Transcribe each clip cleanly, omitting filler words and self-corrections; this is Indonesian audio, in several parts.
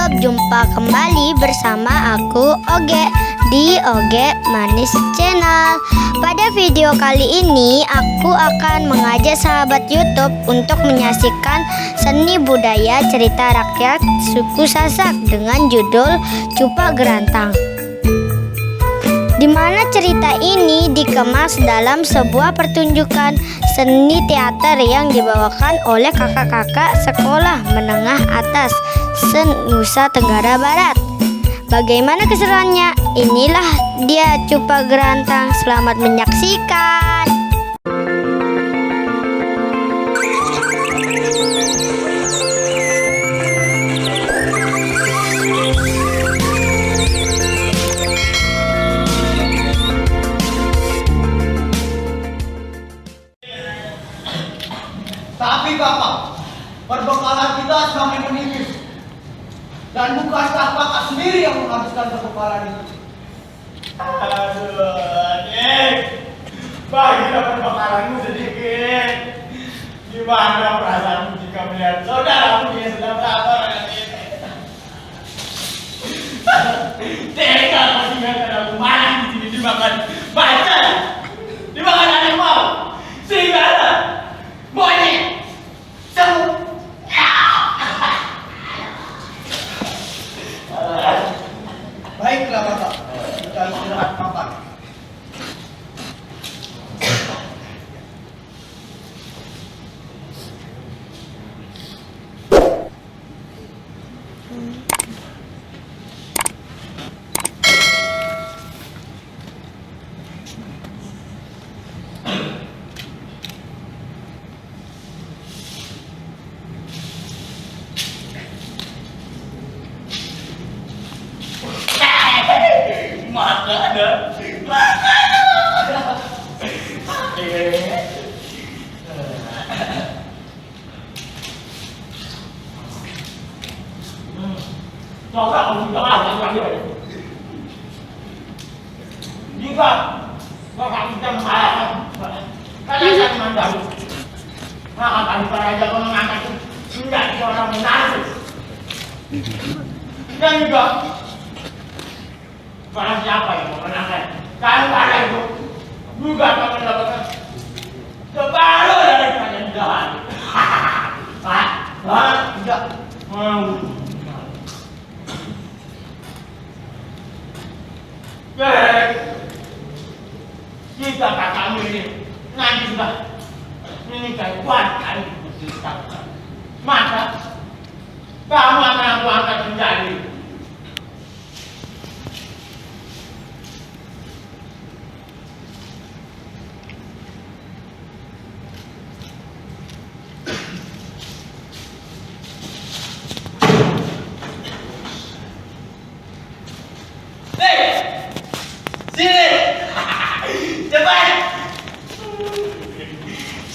YouTube, jumpa kembali bersama aku Oge di Oge Manis Channel. Pada video kali ini aku akan mengajak sahabat YouTube untuk menyaksikan seni budaya cerita rakyat suku Sasak dengan judul Cupak Gerantang, di mana cerita ini dikemas dalam sebuah pertunjukan seni teater yang dibawakan oleh kakak-kakak sekolah menengah atas se-Nusa Tenggara Barat. Bagaimana keseruannya? Inilah dia Cupak Gerantang. Selamat menyaksikan. Tapi Kakak, perbekalan kita semakin menipis. Dan bukankah Kakak sendiri yang menghabiskan perbekalan itu? Aduh, adik, bagilah perbekalanmu sedikit. Gimana perasaanmu jika melihat saudaramu yang sedang berapa nanti? Tega kau tinggalkan aku malam di sini dimakan baca, dimakan adik mau, serigala, monyet, semut. Baiklah Kakak, kita istirahat makan. Makanan. Coba kamu jangan lagi. Jika kakak kita mengalahkan kalian mandang, maka kami para jago mengangkat menjadi seorang munafik. Dan juga barang siapa yang memenangkan kali itu juga akan mendapatkan separuh dari kerajaan. Tidak. Jika kakakmu ini nanti sudah menikahi wanita putri Sasak, maka kamu akan aku angkat menjadi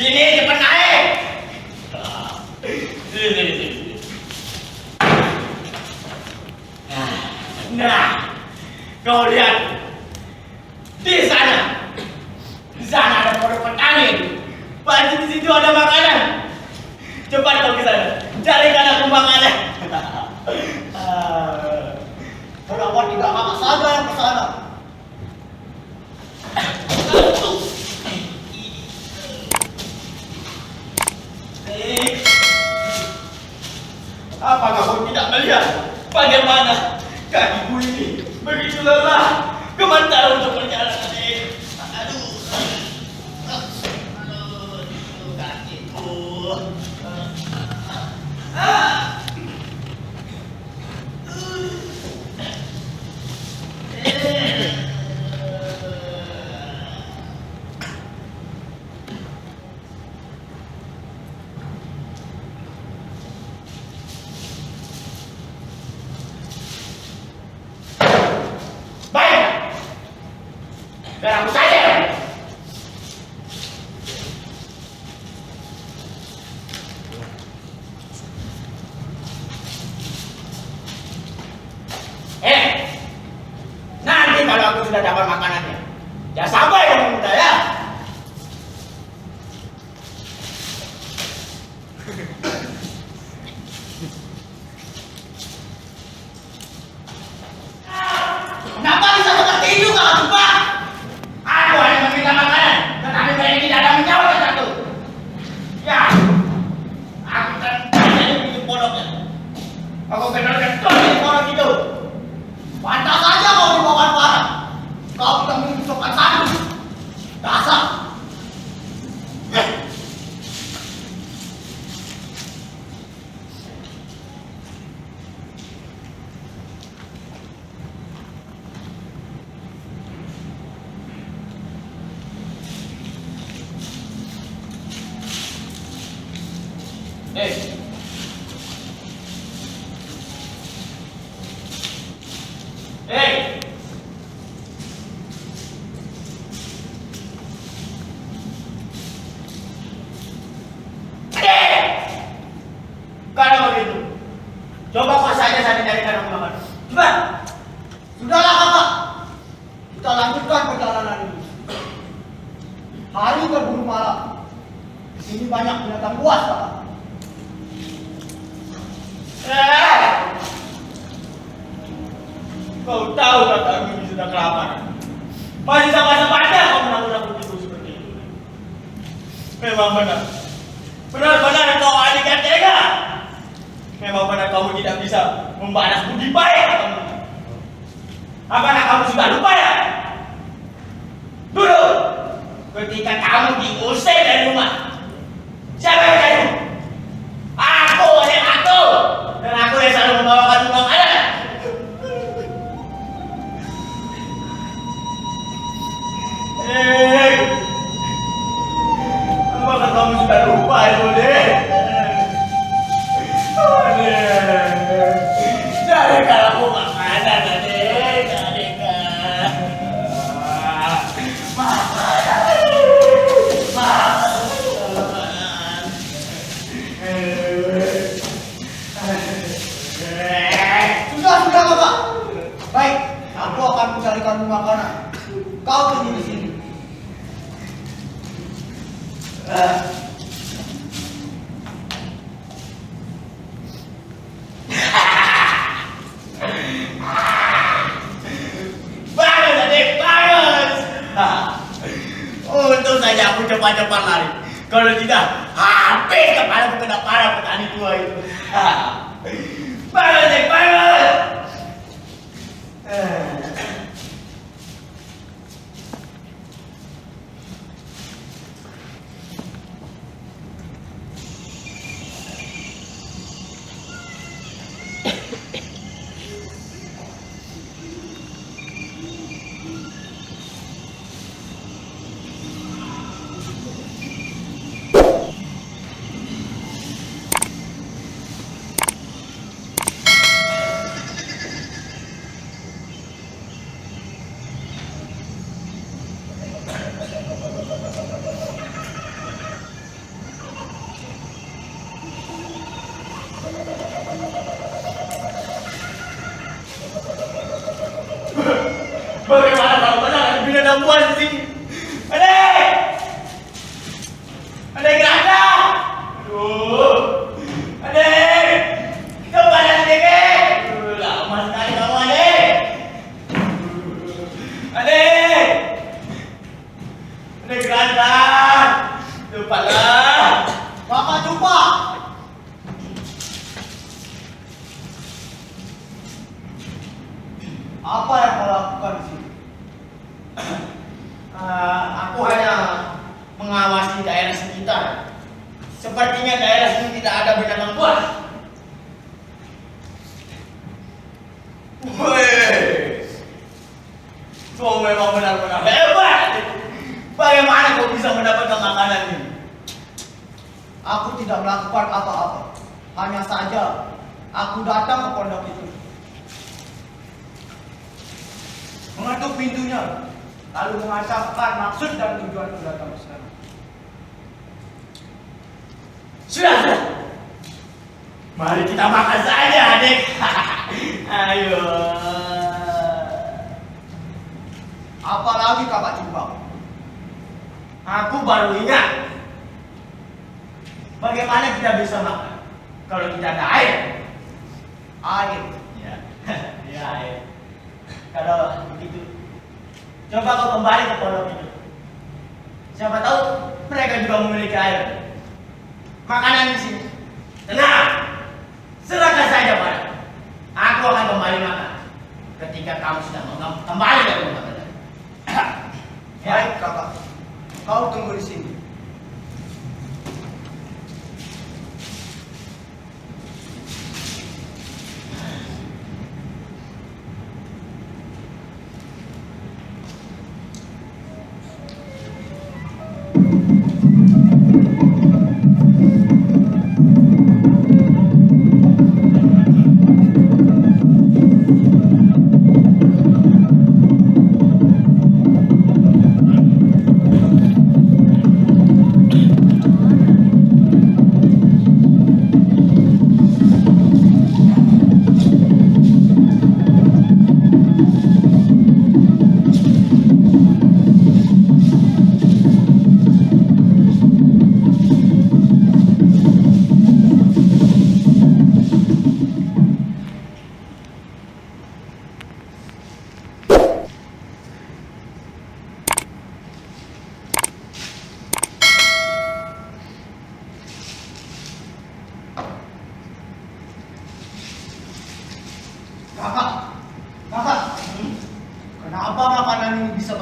Sini, cepat naik. Sini. Nah, kau lihat di sana. Di sana ada pondok petani. Pasti di situ ada makanan. Cepat kau ke sana. Carikan aku makanan. Kenapa tidak Kakak saja yang ke sana? Apakah kau tidak melihat bagaimana kakiku ini begitu lelah, gemetar untuk berjalan ini? Aduh, kakiku. Biar aku saja. Nanti kalau aku sudah dapat makanannya, ya sampai kamu minta ya. Eh. Hey. Kalau begitu, coba kau saja saya carikan aku makan. Coba. Sudahlah kakak, kita lanjutkan perjalanan ini. Hari berburu malam. Di sini banyak binatang buas kakak. Kau tahu kata ini sudah kelaparan. Masih sama-samanya kau menakut-nakutiku seperti itu. Memang benar. Benar-benar kau adik yang tega. Memang benar kamu tidak bisa membalas budi baik kamu. Apakah kamu sudah lupa ya? Dulu, ketika kamu diusir dari rumah, siapa yang cari? Aku, adik aku. Dan aku yang selalu membawakan makanan. Apakah kamu sudah lupa itu, deh? Carikan aku makanan, adik. Carikan. Sudah kakak. Baik, aku akan mencarikanmu makanan. Kau tunggu di sini. Bagus, adik, bagus. Untung saja aku cepat-cepat lari. Kalau tidak, habis kepala kena para petani tua itu. Bagus, adik, bagus. Bagaimana kalau benar ada binatang buas di sini? Adik! Adik Geranda! Aduh! Adik! Kemana sedikit? Lama sekali kamu, adik! Adik! Adik Geranda! Cepatlah! Kakak jumpa. Apa yang kau lakukan di sini? Aku hanya mengawasi daerah sekitar. Sepertinya daerah sini tidak ada binatang buas. Wih, kau memang benar-benar hebat. Bagaimana kau bisa mendapatkan makanan ini? Aku tidak melakukan apa-apa. Hanya saja aku datang ke pondok itu, mengetuk pintunya, lalu mengatakan maksud dan tujuan datang ke sana. Sudah. Mari kita makan saja, adik. Ayo. Apalagi kakak jumpa? Aku baru ingat. Bagaimana kita bisa makan kalau tidak ada air? Air. Ya, ya air. Kalau begitu, coba kau kembali ke pondok itu. Siapa tahu mereka juga memiliki air. Makanan di sini. Tenang, serahkan saja pada. Aku akan kembali makan ketika kamu sudah kembali dari rumah tadi. Baik kakak, kau tunggu di sini.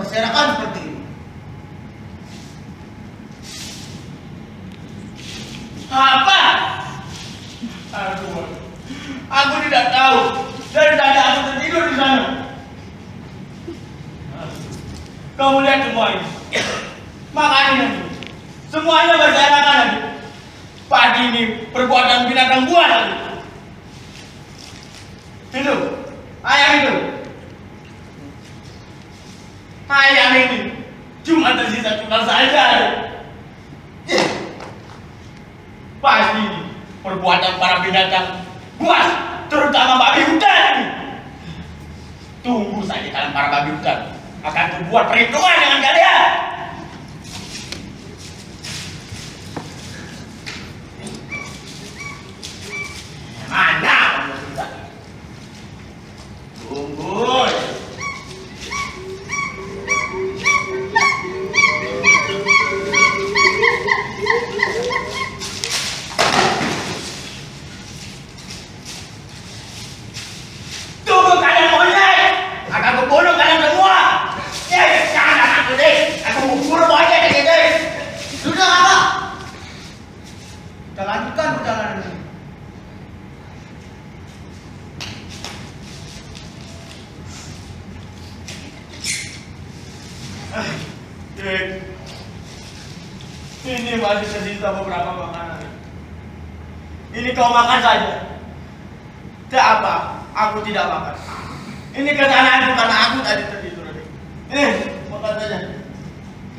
berserakan seperti ini. Apa? Aku tidak tahu. Dari tadi aku tertidur di sana. Kamu lihat semua ini. Makanya nanti. Semuanya berserakan nanti. Pagi ini perbuatan binatang buas lagi. Itu. Ayam itu. Ayam ini. Cuma tersisa tulang saja. Pasti ini perbuatan para binatang buas, terutama babi hutan. Tunggu saja kalian para babi hutan akan membuat perhitungan dengan kalian. Mana kamu sudah? Tunggu. Tunggu kalian monyet! Akan kubunuh kalian semua! Jangan aku deh! Aku bunuh monyet ini deh! Sudah kakak. Kita lanjutkan perjalanan ini. Dek, ini masih tersisa beberapa makanan. Ini kau makan saja. Tak apa, aku tidak makan. Ini kesalahanku karena aku tadi tertidur. Makan saja.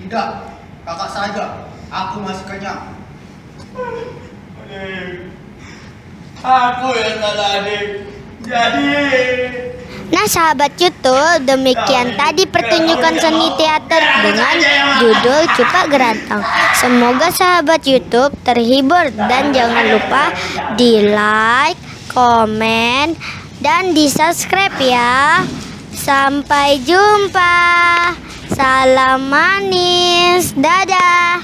Tidak, kakak saja. Aku masih kenyang. Dek, aku yang salah, Dek. Jadi, Nah sahabat YouTube, demikian tadi pertunjukan seni teater dengan judul Cupak Gerantang. Semoga sahabat YouTube terhibur dan jangan lupa di like, komen, dan di subscribe ya. Sampai jumpa. Salam manis. Dadah.